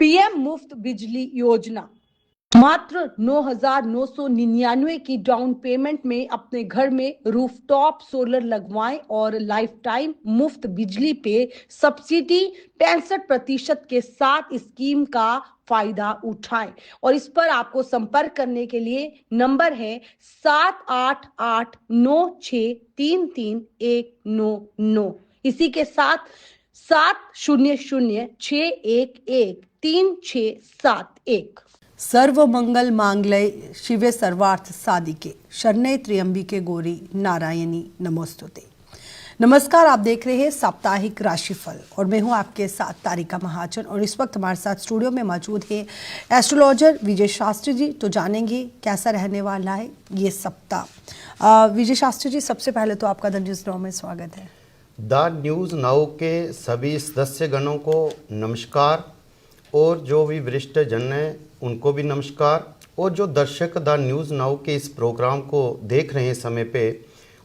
PM मुफ्त बिजली योजना मात्र 9,999 की डाउन पेमेंट में अपने घर में रूफटॉप सोलर लगवाएं और लाइफ टाइम मुफ्त बिजली पे सब्सिडी 65% के साथ स्कीम का फायदा उठाएं। और इस पर आपको संपर्क करने के लिए नंबर है 7889633199। इसी के साथ 700-611-3671। सर्व मंगल मांगल्ये शिवे सर्वार्थ साधिके शरण्ये त्र्यंबिके गौरी नारायणी नमोस्तुते। नमस्कार, आप देख रहे हैं साप्ताहिक राशिफल और मैं हूं आपके साथ तारिका महाजन। और इस वक्त हमारे साथ स्टूडियो में मौजूद है एस्ट्रोलॉजर विजय शास्त्री जी। तो जानेंगे कैसा रहने वाला है ये सप्ताह। विजय शास्त्री जी, सबसे पहले तो आपका द न्यूज़ नाउ में स्वागत है। द न्यूज़ नाउ के सभी सदस्यगणों को नमस्कार, और जो भी वरिष्ठ जन हैं उनको भी नमस्कार, और जो दर्शक द न्यूज़ नाउ के इस प्रोग्राम को देख रहे हैं समय पे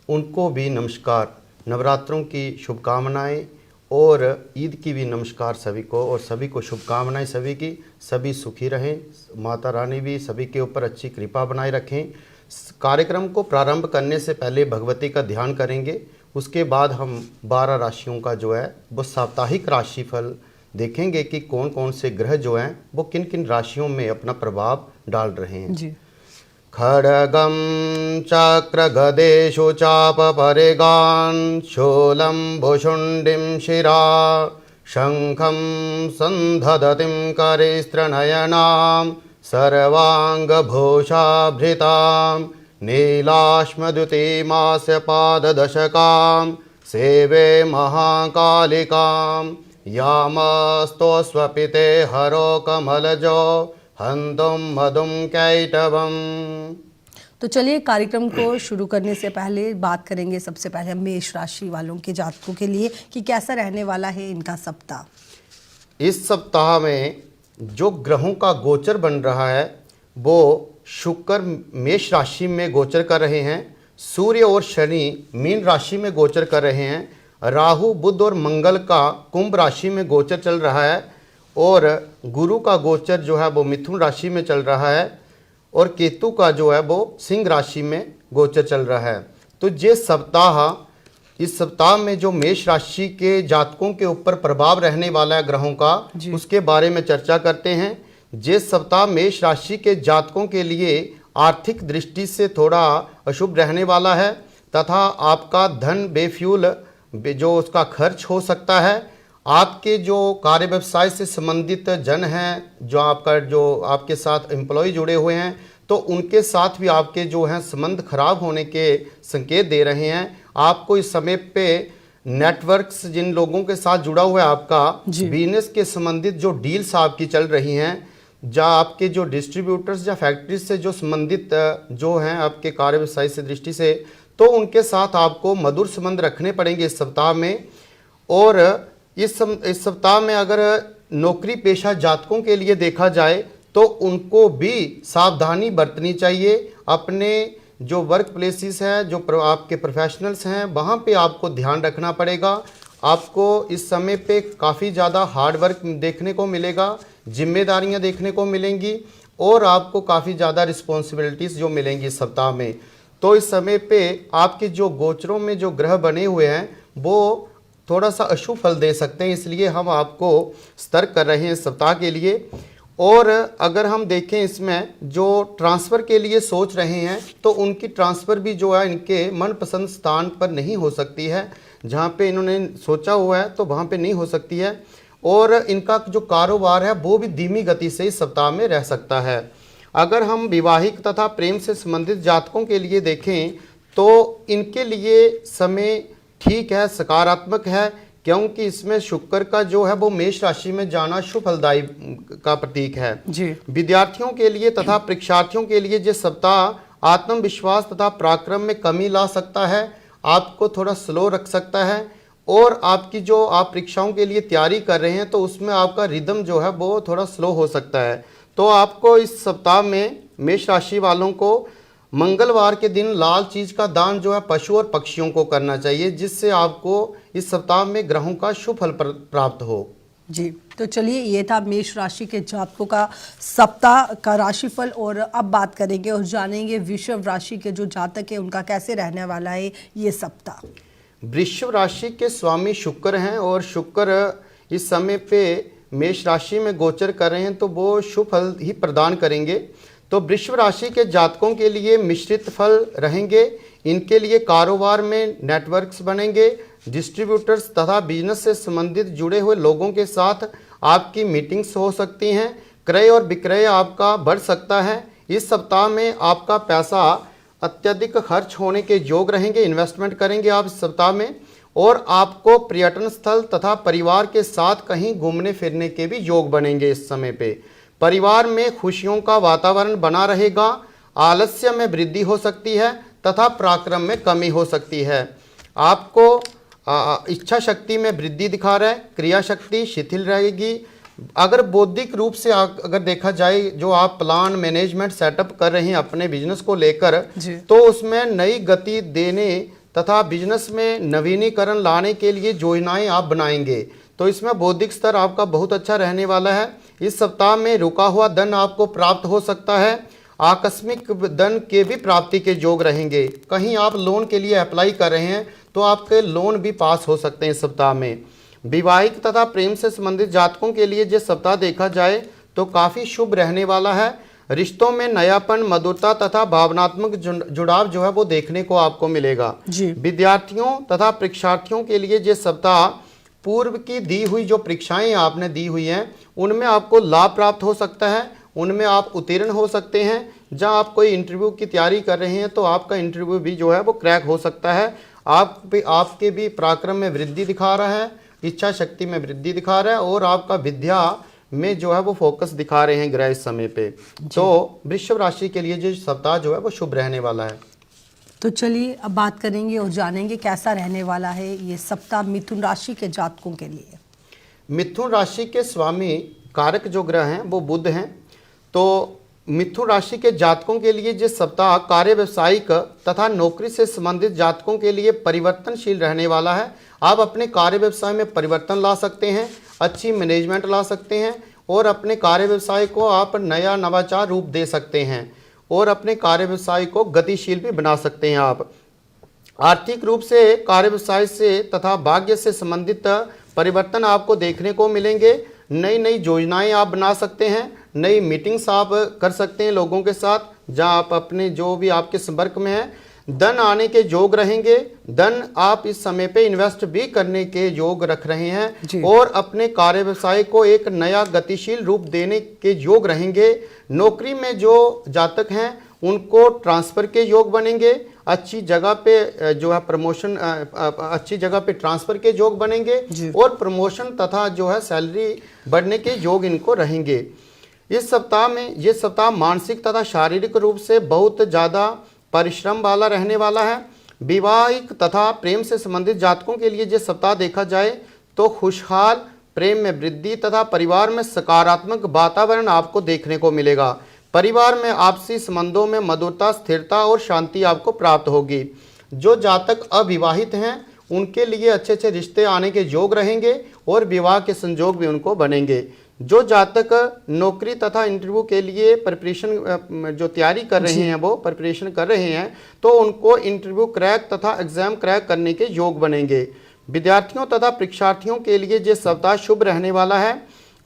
उनको भी नमस्कार। नवरात्रों की शुभकामनाएं और ईद की भी नमस्कार सभी को, और सभी को शुभकामनाएं सभी की। सभी सुखी रहें, माता रानी भी सभी के ऊपर अच्छी कृपा बनाए रखें। कार्यक्रम को प्रारंभ करने से पहले भगवती का ध्यान करेंगे, उसके बाद हम 12 राशियों का जो है वो साप्ताहिक राशिफल देखेंगे कि कौन कौन से ग्रह जो हैं वो किन किन राशियों में अपना प्रभाव डाल रहे हैं जी। खड्गम चक्र गदेशु चाप परिगान शूलं भुशुंडिं शिरा शंखं संधदतिं करिस्त्रनयनां सर्वांगभूषाभृतां नीलाश्मद्युतिमास्य पाददशकां सेवे महाकालिकां यामस्तोस्वपिते हरो कमलजो हंतुम मधुम कैटवम। तो चलिए, कार्यक्रम को शुरू करने से पहले बात करेंगे सबसे पहले हम मेष राशि वालों के जातकों के लिए कि कैसा रहने वाला है इनका सप्ताह। इस सप्ताह में जो ग्रहों का गोचर बन रहा है वो शुक्र मेष राशि में गोचर कर रहे हैं, सूर्य और शनि मीन राशि में गोचर कर रहे हैं, राहु बुध और मंगल का कुंभ राशि में गोचर चल रहा है, और गुरु का गोचर जो है वो मिथुन राशि में चल रहा है, और केतु का जो है वो सिंह राशि में गोचर चल रहा है। तो ये सप्ताह, इस सप्ताह में जो मेष राशि के जातकों के ऊपर प्रभाव रहने वाला है ग्रहों का, उसके बारे में चर्चा करते हैं। ये सप्ताह मेष राशि के जातकों के लिए आर्थिक दृष्टि से थोड़ा अशुभ रहने वाला है, तथा आपका धन बेफ्यूल जो उसका खर्च हो सकता है। आपके जो कार्य व्यवसाय से संबंधित जन हैं, जो आपके साथ एम्प्लॉय जुड़े हुए हैं, तो उनके साथ भी आपके जो हैं संबंध खराब होने के संकेत दे रहे हैं। आपको इस समय पे नेटवर्क्स जिन लोगों के साथ जुड़ा हुआ है, आपका बिजनेस के संबंधित जो डील्स आपकी चल रही हैं, जहाँ आपके जो डिस्ट्रीब्यूटर्स या फैक्ट्रीज से जो संबंधित जो हैं आपके कार्य व्यवसाय से दृष्टि से, तो उनके साथ आपको मधुर संबंध रखने पड़ेंगे इस सप्ताह में। और इस सप्ताह में अगर नौकरी पेशा जातकों के लिए देखा जाए तो उनको भी सावधानी बरतनी चाहिए। अपने जो वर्क प्लेसेस हैं, जो आपके प्रोफेशनल्स हैं, वहाँ पे आपको ध्यान रखना पड़ेगा। आपको इस समय पे काफ़ी ज़्यादा हार्ड वर्क देखने को मिलेगा, जिम्मेदारियाँ देखने को मिलेंगी, और आपको काफ़ी ज़्यादा रिस्पॉन्सिबिलिटीज़ जो मिलेंगी इस सप्ताह में। तो इस समय पे आपके जो गोचरों में जो ग्रह बने हुए हैं वो थोड़ा सा अशुभ फल दे सकते हैं, इसलिए हम आपको सतर्क कर रहे हैं इस सप्ताह के लिए। और अगर हम देखें इसमें जो ट्रांसफ़र के लिए सोच रहे हैं तो उनकी ट्रांसफ़र भी जो है इनके मनपसंद स्थान पर नहीं हो सकती है। जहाँ पे इन्होंने सोचा हुआ है तो वहाँ पे नहीं हो सकती है, और इनका जो कारोबार है वो भी धीमी गति से इस सप्ताह में रह सकता है। अगर हम विवाहिक तथा प्रेम से संबंधित जातकों के लिए देखें तो इनके लिए समय ठीक है, सकारात्मक है, क्योंकि इसमें शुक्र का जो है वो मेष राशि में जाना शुभ फलदायी का प्रतीक है जी। विद्यार्थियों के लिए तथा परीक्षार्थियों के लिए ये सप्ताह आत्मविश्वास तथा पराक्रम में कमी ला सकता है, आपको थोड़ा स्लो रख सकता है, और आपकी जो आप परीक्षाओं के लिए तैयारी कर रहे हैं तो उसमें आपका रिदम जो है वो थोड़ा स्लो हो सकता है। तो आपको इस सप्ताह में मेष राशि वालों को मंगलवार के दिन लाल चीज का दान जो है पशु और पक्षियों को करना चाहिए, जिससे आपको इस सप्ताह में ग्रहों का शुभ फल प्राप्त हो। जी, तो चलिए ये था मेष राशि के जातकों का सप्ताह का राशिफल। और अब बात करेंगे और जानेंगे वृषभ राशि के जो जातक है उनका कैसे रहने वाला है ये सप्ताह। वृषभ राशि के स्वामी शुक्र हैं और शुक्र इस समय पे मेष राशि में गोचर कर रहे हैं, तो वो शुभ फल ही प्रदान करेंगे। तो वृषभ राशि के जातकों के लिए मिश्रित फल रहेंगे। इनके लिए कारोबार में नेटवर्क्स बनेंगे। डिस्ट्रीब्यूटर्स तथा बिजनेस से संबंधित जुड़े हुए लोगों के साथ आपकी मीटिंग्स हो सकती हैं। क्रय और विक्रय आपका बढ़ सकता है। इस सप्ताह में आपका पैसा अत्यधिक खर्च होने के योग रहेंगे। इन्वेस्टमेंट करेंगे आप इस सप्ताह में, और आपको पर्यटन स्थल तथा परिवार के साथ कहीं घूमने फिरने के भी योग बनेंगे। इस समय पे परिवार में खुशियों का वातावरण बना रहेगा। आलस्य में वृद्धि हो सकती है तथा पराक्रम में कमी हो सकती है। आपको इच्छा शक्ति में वृद्धि दिखा रहा है। क्रिया शक्ति शिथिल रहेगी। अगर बौद्धिक रूप से अगर देखा जाए, जो आप प्लान मैनेजमेंट सेटअप कर रहे हैं अपने बिजनेस को लेकर, तो उसमें नई गति देने तथा बिजनेस में नवीनीकरण लाने के लिए योजनाएं आप बनाएंगे। तो इसमें बौद्धिक स्तर आपका बहुत अच्छा रहने वाला है। इस सप्ताह में रुका हुआ धन आपको प्राप्त हो सकता है। आकस्मिक धन के भी प्राप्ति के योग रहेंगे। कहीं आप लोन के लिए अप्लाई कर रहे हैं तो आपके लोन भी पास हो सकते हैं इस सप्ताह में। विवाहिक तथा प्रेम से संबंधित जातकों के लिए जो सप्ताह देखा जाए तो काफ़ी शुभ रहने वाला है। रिश्तों में नयापन, मधुरता तथा भावनात्मक जुड़ाव जो है वो देखने को आपको मिलेगा। विद्यार्थियों तथा परीक्षार्थियों के लिए ये सप्ताह पूर्व की दी हुई जो परीक्षाएं आपने दी हुई हैं उनमें आपको लाभ प्राप्त हो सकता है। उनमें आप उत्तीर्ण हो सकते हैं। जहां आप कोई इंटरव्यू की तैयारी कर रहे हैं तो आपका इंटरव्यू भी जो है वो क्रैक हो सकता है। आपके भी पराक्रम में वृद्धि दिखा रहा है, इच्छा शक्ति में वृद्धि दिखा रहा है, और आपका विद्या में जो है वो फोकस दिखा रहे हैं ग्रह इस समय पे। तो वृषभ राशि के लिए जो सप्ताह जो है वो शुभ रहने वाला है। तो चलिए अब बात करेंगे और जानेंगे कैसा रहने वाला है ये सप्ताह मिथुन राशि के जातकों के लिए। मिथुन राशि के स्वामी कारक जो ग्रह हैं वो बुध हैं। तो मिथुन राशि के जातकों के लिए जिस सप्ताह कार्य व्यवसायिक तथा नौकरी से संबंधित जातकों के लिए परिवर्तनशील रहने वाला है। आप अपने कार्य व्यवसाय में परिवर्तन ला सकते हैं, अच्छी मैनेजमेंट ला सकते हैं, और अपने कार्य व्यवसाय को आप नया नवाचार रूप दे सकते हैं, और अपने कार्य व्यवसाय को गतिशील भी बना सकते हैं आप। आर्थिक रूप से कार्य व्यवसाय से तथा भाग्य से संबंधित परिवर्तन आपको देखने को मिलेंगे। नई नई योजनाएं आप बना सकते हैं। नई मीटिंग्स आप कर सकते हैं लोगों के साथ जहां आप अपने जो भी आपके संपर्क में है। धन आने के योग रहेंगे। धन आप इस समय पे इन्वेस्ट भी करने के योग रख रहे हैं, और अपने कार्य व्यवसाय को एक नया गतिशील रूप देने के योग रहेंगे। नौकरी में जो जातक हैं उनको ट्रांसफ़र के योग बनेंगे। अच्छी जगह पे जो है प्रमोशन, अच्छी जगह पे ट्रांसफ़र के योग बनेंगे, और प्रमोशन तथा जो है सैलरी बढ़ने के योग इनको रहेंगे। इस सप्ताह में ये सप्ताह मानसिक तथा शारीरिक रूप से बहुत ज़्यादा परिश्रम वाला रहने वाला है। विवाहिक तथा प्रेम से संबंधित जातकों के लिए ये सप्ताह देखा जाए तो खुशहाल प्रेम में वृद्धि तथा परिवार में सकारात्मक वातावरण आपको देखने को मिलेगा। परिवार में आपसी संबंधों में मधुरता, स्थिरता और शांति आपको प्राप्त होगी। जो जातक अविवाहित हैं उनके लिए अच्छे अच्छे रिश्ते आने के योग रहेंगे, और विवाह के संयोग भी उनको बनेंगे। जो जातक नौकरी तथा इंटरव्यू के लिए प्रिपरेशन जो तैयारी कर रहे हैं, वो प्रिपरेशन कर रहे हैं, तो उनको इंटरव्यू क्रैक तथा एग्जाम क्रैक करने के योग बनेंगे। विद्यार्थियों तथा परीक्षार्थियों के लिए ये सप्ताह शुभ रहने वाला है,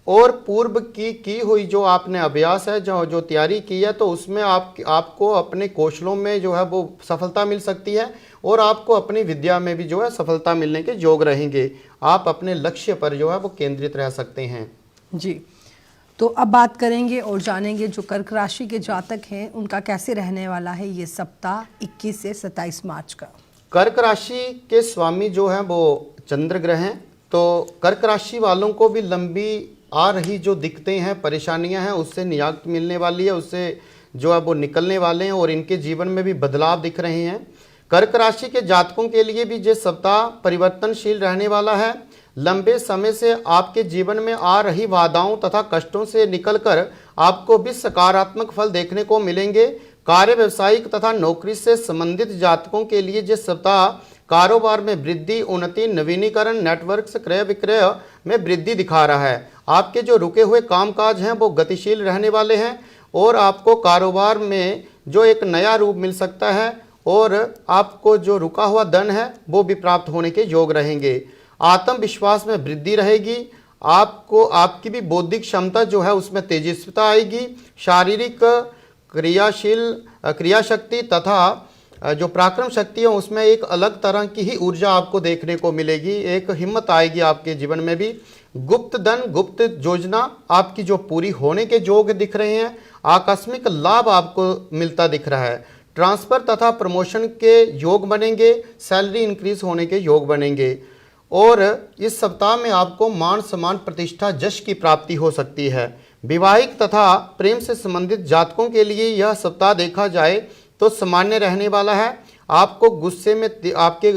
और पूर्व की हुई जो आपने अभ्यास है, जो तैयारी की है, तो उसमें आपको अपने कौशलों में जो है वो सफलता मिल सकती है, और आपको अपनी विद्या में भी जो है सफलता मिलने के योग रहेंगे। आप अपने लक्ष्य पर जो है वो केंद्रित रह सकते हैं। जी, तो अब बात करेंगे और जानेंगे जो कर्क राशि के जातक हैं उनका कैसे रहने वाला है ये सप्ताह 21 से 27 मार्च का। कर्क राशि के स्वामी जो हैं वो चंद्र ग्रह हैं। तो कर्क राशि वालों को भी लंबी आ रही जो दिक्कतें हैं, परेशानियां हैं, उससे निजात मिलने वाली है, उससे जो है वो निकलने वाले हैं, और इनके जीवन में भी बदलाव दिख रहे हैं। कर्क राशि के जातकों के लिए भी ये सप्ताह परिवर्तनशील रहने वाला है। लंबे समय से आपके जीवन में आ रही बाधाओं तथा कष्टों से निकलकर आपको भी सकारात्मक फल देखने को मिलेंगे। कार्य व्यवसायिक तथा नौकरी से संबंधित जातकों के लिए ये सप्ताह कारोबार में वृद्धि, उन्नति, नवीनीकरण, नेटवर्क, क्रय विक्रय में वृद्धि दिखा रहा है। आपके जो रुके हुए कामकाज हैं वो गतिशील रहने वाले हैं और आपको कारोबार में जो एक नया रूप मिल सकता है और आपको जो रुका हुआ धन है वो भी प्राप्त होने के योग रहेंगे। आत्मविश्वास में वृद्धि रहेगी। आपको आपकी भी बौद्धिक क्षमता जो है उसमें तेजस्विता आएगी। शारीरिक क्रियाशक्ति तथा जो पराक्रम शक्ति है उसमें एक अलग तरह की ही ऊर्जा आपको देखने को मिलेगी। एक हिम्मत आएगी आपके जीवन में भी। गुप्त धन, गुप्त योजना आपकी जो पूरी होने के योग दिख रहे हैं। आकस्मिक लाभ आपको मिलता दिख रहा है। ट्रांसफर तथा प्रमोशन के योग बनेंगे। सैलरी इंक्रीज होने के योग बनेंगे और इस सप्ताह में आपको मान सम्मान, प्रतिष्ठा, यश की प्राप्ति हो सकती है। विवाहिक तथा प्रेम से संबंधित जातकों के लिए यह सप्ताह देखा जाए तो सामान्य रहने वाला है। आपके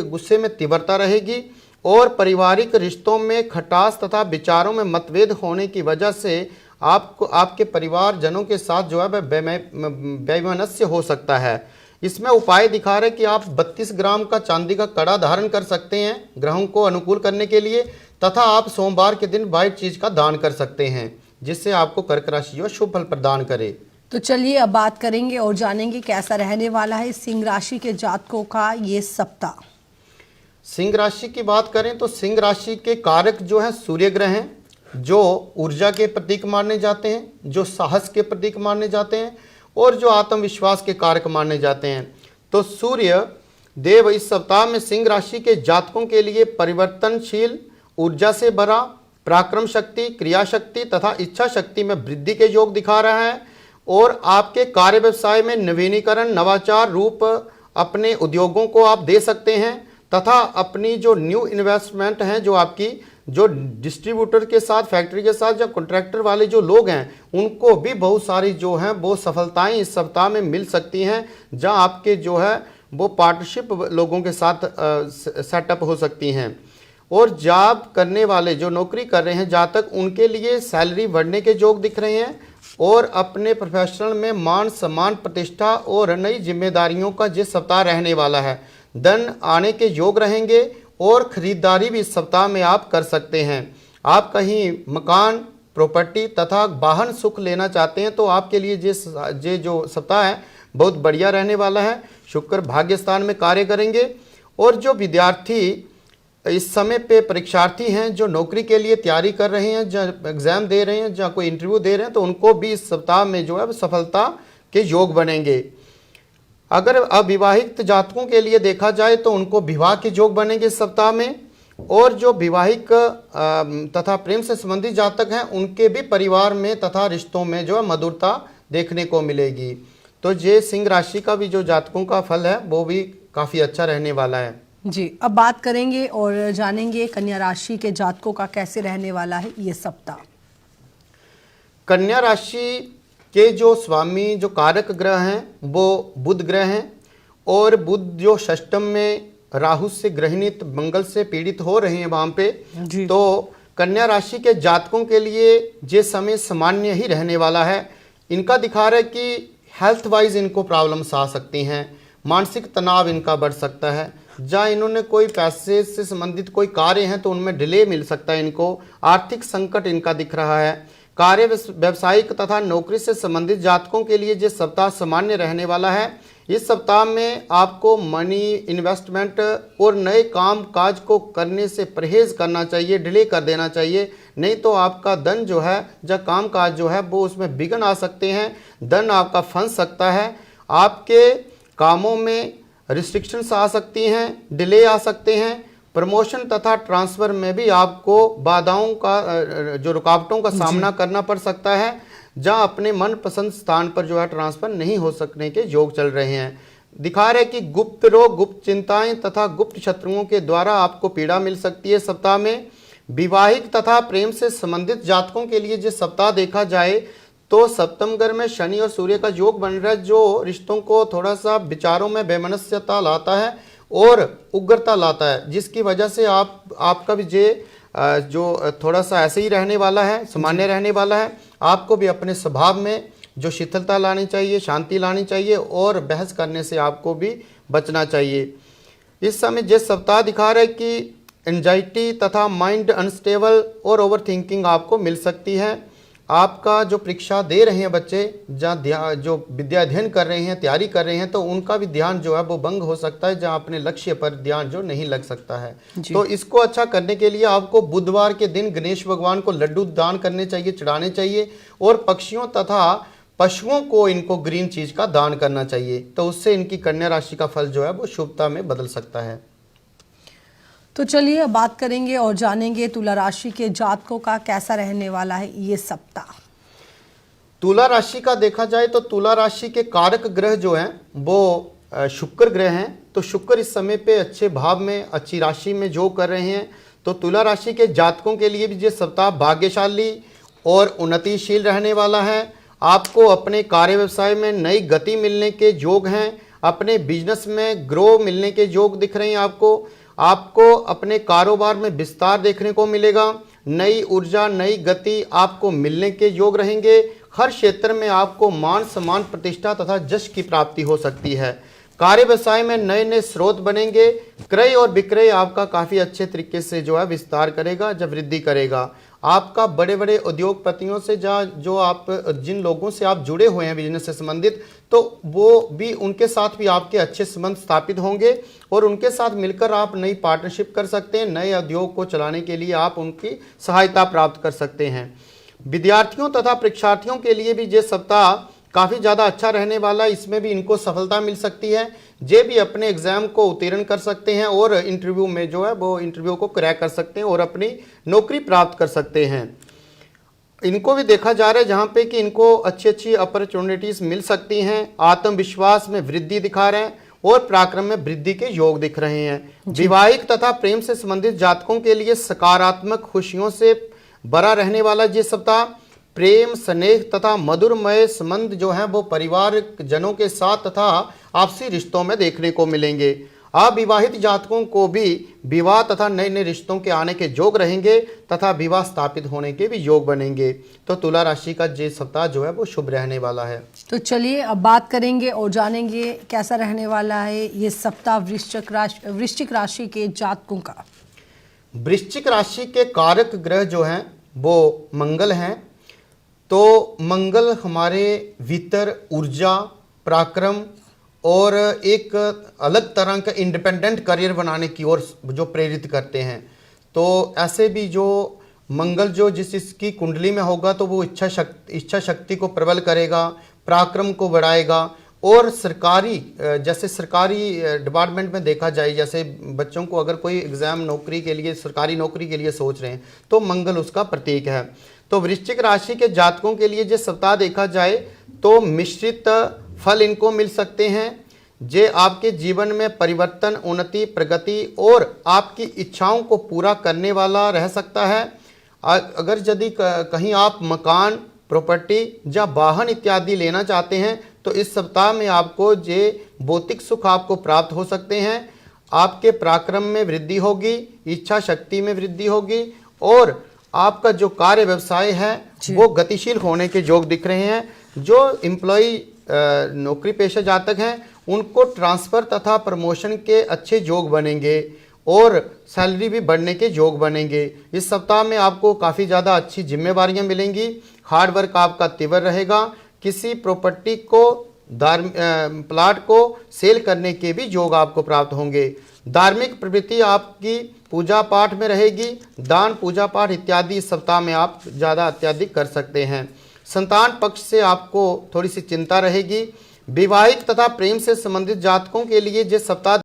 गुस्से में तीव्रता रहेगी और पारिवारिक रिश्तों में खटास तथा विचारों में मतभेद होने की वजह से आपको आपके परिवारजनों के साथ जो है वैमनस्य हो सकता है। इसमें उपाय दिखा रहे कि आप 32 ग्राम का चांदी का कड़ा धारण कर सकते हैं ग्रहों को अनुकूल करने के लिए, तथा आप सोमवार के दिन वाइट चीज का दान कर सकते हैं जिससे आपको कर्क राशि जो शुभ फल प्रदान करे। तो चलिए अब बात करेंगे और जानेंगे कैसा रहने वाला है सिंह राशि के जातकों का ये सप्ताह। सिंह राशि की बात करें तो सिंह राशि के कारक जो है सूर्य ग्रह हैं, जो ऊर्जा के प्रतीक माने जाते हैं, जो साहस के प्रतीक माने जाते हैं और जो आत्मविश्वास के कारक माने जाते हैं। तो सूर्य देव इस सप्ताह में सिंह राशि के जातकों के लिए परिवर्तनशील, ऊर्जा से भरा, पराक्रम शक्ति, क्रिया शक्ति तथा इच्छा शक्ति में वृद्धि के योग दिखा रहा है और आपके कार्य व्यवसाय में नवीनीकरण, नवाचार रूप अपने उद्योगों को आप दे सकते हैं तथा अपनी जो न्यू इन्वेस्टमेंट हैं, जो आपकी जो डिस्ट्रीब्यूटर के साथ, फैक्ट्री के साथ, या कॉन्ट्रैक्टर वाले जो लोग हैं उनको भी बहुत सारी जो हैं वो सफलताएं इस सप्ताह में मिल सकती हैं, जहां आपके जो है वो पार्टनरशिप लोगों के साथ सेटअप हो सकती हैं। और जॉब करने वाले जो नौकरी कर रहे हैं जातक, उनके लिए सैलरी बढ़ने के योग दिख रहे हैं और अपने प्रोफेशनल में मान सम्मान, प्रतिष्ठा और नई जिम्मेदारियों का जिस सप्ताह रहने वाला है। धन आने के योग रहेंगे और खरीदारी भी इस सप्ताह में आप कर सकते हैं। आप कहीं मकान, प्रॉपर्टी तथा वाहन सुख लेना चाहते हैं तो आपके लिए ये जो सप्ताह है बहुत बढ़िया रहने वाला है। शुक्र भाग्य स्थान में कार्य करेंगे और जो विद्यार्थी इस समय पे परीक्षार्थी हैं, जो नौकरी के लिए तैयारी कर रहे हैं, जहाँ एग्जाम दे रहे हैं, जहाँ कोई इंटरव्यू दे रहे हैं, तो उनको भी इस सप्ताह में जो है सफलता के योग बनेंगे। अगर अविवाहित जातकों के लिए देखा जाए तो उनको विवाह के योग बनेंगे इस सप्ताह में और जो विवाहिक तथा प्रेम से संबंधित जातक हैं उनके भी परिवार में तथा रिश्तों में जो है मधुरता देखने को मिलेगी। तो ये सिंह राशि का भी जो जातकों का फल है वो भी काफ़ी अच्छा रहने वाला है जी। अब बात करेंगे और जानेंगे कन्या राशि के जातकों का कैसे रहने वाला है ये सप्ताह। कन्या राशि के जो स्वामी, जो कारक ग्रह हैं वो बुध ग्रह हैं और बुध जो षष्टम में राहु से ग्रहणित, मंगल से पीड़ित हो रहे हैं वहाँ पे। तो कन्या राशि के जातकों के लिए ये समय सामान्य ही रहने वाला है। इनका दिखा रहा है कि हेल्थ वाइज इनको प्रॉब्लम्स आ सकती हैं, मानसिक तनाव इनका बढ़ सकता है, जहाँ इन्होंने कोई पैसे से संबंधित कोई कार्य हैं तो उनमें डिले मिल सकता है इनको। आर्थिक संकट इनका दिख रहा है। कार्य, व्यवसायिक तथा नौकरी से संबंधित जातकों के लिए ये सप्ताह सामान्य रहने वाला है। इस सप्ताह में आपको मनी, इन्वेस्टमेंट और नए काम काज को करने से परहेज करना चाहिए, डिले कर देना चाहिए, नहीं तो आपका धन जो है, जब काम काज जो है वो उसमें विघ्न आ सकते हैं, धन आपका फंस सकता है, आपके कामों में रिस्ट्रिक्शंस आ सकती हैं, डिले आ सकते हैं, प्रमोशन तथा ट्रांसफ़र में भी आपको बाधाओं का, जो रुकावटों का सामना करना पड़ सकता है, जहां अपने मनपसंद स्थान पर जो है ट्रांसफ़र नहीं हो सकने के योग चल रहे हैं। दिखा रहे कि गुप्त रोग, गुप्त चिंताएं तथा गुप्त शत्रुओं के द्वारा आपको पीड़ा मिल सकती है सप्ताह में। विवाहिक तथा प्रेम से संबंधित जातकों के लिए जिस सप्ताह देखा जाए तो सप्तम घर में शनि और सूर्य का योग बन रहा है, जो रिश्तों को थोड़ा सा विचारों में वैमनस्यता लाता है और उग्रता लाता है, जिसकी वजह से आपका भी जो थोड़ा सा ऐसे ही रहने वाला है, सामान्य रहने वाला है। आपको भी अपने स्वभाव में जो शीतलता लानी चाहिए, शांति लानी चाहिए और बहस करने से आपको भी बचना चाहिए। इस समय जिस सप्ताह दिखा रहा है कि एंजाइटी तथा माइंड अनस्टेबल और ओवर थिंकिंग आपको मिल सकती है। आपका जो परीक्षा दे रहे हैं बच्चे, जहाँ जो विद्या अध्ययन कर रहे हैं, तैयारी कर रहे हैं, तो उनका भी ध्यान जो है वो भंग हो सकता है, जहाँ अपने लक्ष्य पर ध्यान जो नहीं लग सकता है। तो इसको अच्छा करने के लिए आपको बुधवार के दिन गणेश भगवान को लड्डू दान करने चाहिए, चढ़ाने चाहिए, और पक्षियों तथा पशुओं को इनको ग्रीन चीज का दान करना चाहिए। तो उससे इनकी कन्या राशि का फल जो है वो शुभता में बदल सकता है। तो चलिए अब बात करेंगे और जानेंगे तुला राशि के जातकों का कैसा रहने वाला है ये सप्ताह। तुला राशि का देखा जाए तो तुला राशि के कारक ग्रह जो हैं वो शुक्र ग्रह हैं। तो शुक्र इस समय पे अच्छे भाव में, अच्छी राशि में जो कर रहे हैं। तो तुला राशि के जातकों के लिए भी ये सप्ताह भाग्यशाली और उन्नतिशील रहने वाला है। आपको अपने कार्य व्यवसाय में नई गति मिलने के योग हैं। अपने बिजनेस में ग्रो मिलने के योग दिख रहे हैं। आपको अपने कारोबार में विस्तार देखने को मिलेगा। नई ऊर्जा, नई गति आपको मिलने के योग रहेंगे। हर क्षेत्र में आपको मान सम्मान, प्रतिष्ठा तथा यश की प्राप्ति हो सकती है। कार्य व्यवसाय में नए नए स्रोत बनेंगे। क्रय और विक्रय आपका काफ़ी अच्छे तरीके से जो है विस्तार करेगा, जब वृद्धि करेगा। आपका बड़े बड़े उद्योगपतियों से जो आप जिन लोगों से आप जुड़े हुए हैं बिजनेस से संबंधित, तो वो भी, उनके साथ भी आपके अच्छे संबंध स्थापित होंगे और उनके साथ मिलकर आप नई पार्टनरशिप कर सकते हैं। नए उद्योग को चलाने के लिए आप उनकी सहायता प्राप्त कर सकते हैं। विद्यार्थियों तथा परीक्षार्थियों के लिए भी ये सप्ताह काफ़ी ज़्यादा अच्छा रहने वाला है। इसमें भी इनको सफलता मिल सकती है। जे भी अपने एग्जाम को उत्तीर्ण कर सकते हैं और इंटरव्यू में जो है वो इंटरव्यू को क्रैक कर सकते हैं और अपनी नौकरी प्राप्त कर सकते हैं। इनको भी देखा जा रहा है जहाँ पे कि इनको अच्छी अच्छी अपॉर्चुनिटीज़ मिल सकती हैं। आत्मविश्वास में वृद्धि दिखा रहे हैं और पराक्रम में वृद्धि के योग दिख रहे हैं। विवाहिक तथा प्रेम से संबंधित जातकों के लिए सकारात्मक खुशियों से भरा रहने वाला ये सप्ताह। प्रेम, स्नेह तथा मधुरमय संबंध जो हैं वो परिवार जनों के साथ तथा आपसी रिश्तों में देखने को मिलेंगे। अविवाहित जातकों को भी विवाह तथा नए नए रिश्तों के आने के योग रहेंगे तथा विवाह स्थापित होने के भी योग बनेंगे। तो तुला राशि का ये सप्ताह जो है वो शुभ रहने वाला है। तो चलिए अब बात करेंगे और जानेंगे कैसा रहने वाला है ये सप्ताह वृश्चिक राशि के जातकों का। वृश्चिक राशि के कारक ग्रह जो हैं वो मंगल हैं। तो मंगल हमारे भीतर ऊर्जा, पराक्रम और एक अलग तरह का इंडिपेंडेंट करियर बनाने की ओर जो प्रेरित करते हैं। तो ऐसे भी जो मंगल जो जिसकी कुंडली में होगा तो वो इच्छा शक्ति को प्रबल करेगा, पराक्रम को बढ़ाएगा। और जैसे सरकारी डिपार्टमेंट में देखा जाए, जैसे बच्चों को अगर कोई एग्ज़ाम नौकरी के लिए, सरकारी नौकरी के लिए सोच रहे हैं तो मंगल उसका प्रतीक है। तो वृश्चिक राशि के जातकों के लिए जो सप्ताह देखा जाए तो मिश्रित फल इनको मिल सकते हैं। जे आपके जीवन में परिवर्तन, उन्नति, प्रगति और आपकी इच्छाओं को पूरा करने वाला रह सकता है। अगर यदि कहीं आप मकान, प्रॉपर्टी या वाहन इत्यादि लेना चाहते हैं तो इस सप्ताह में आपको जे भौतिक सुख आपको प्राप्त हो सकते हैं। आपके पराक्रम में वृद्धि होगी, इच्छा शक्ति में वृद्धि होगी और आपका जो कार्य व्यवसाय है वो गतिशील होने के योग दिख रहे हैं। जो एम्प्लॉय नौकरी पेशा जातक हैं उनको ट्रांसफ़र तथा प्रमोशन के अच्छे योग बनेंगे और सैलरी भी बढ़ने के योग बनेंगे। इस सप्ताह में आपको काफ़ी ज़्यादा अच्छी जिम्मेवारियां मिलेंगी। हार्ड वर्क आपका तीव्र रहेगा। किसी प्रॉपर्टी को प्लाट को सेल करने के भी योग आपको प्राप्त होंगे। धार्मिक प्रवृत्ति आपकी पूजा पाठ में रहेगी। दान, पूजा पाठ इत्यादि इस सप्ताह में आप ज़्यादा अत्यधिक कर सकते हैं। संतान पक्ष से आपको थोड़ी सी चिंता रहेगी। विवाहिक तथा प्रेम से संबंधित जातकों के लिए ये सप्ताह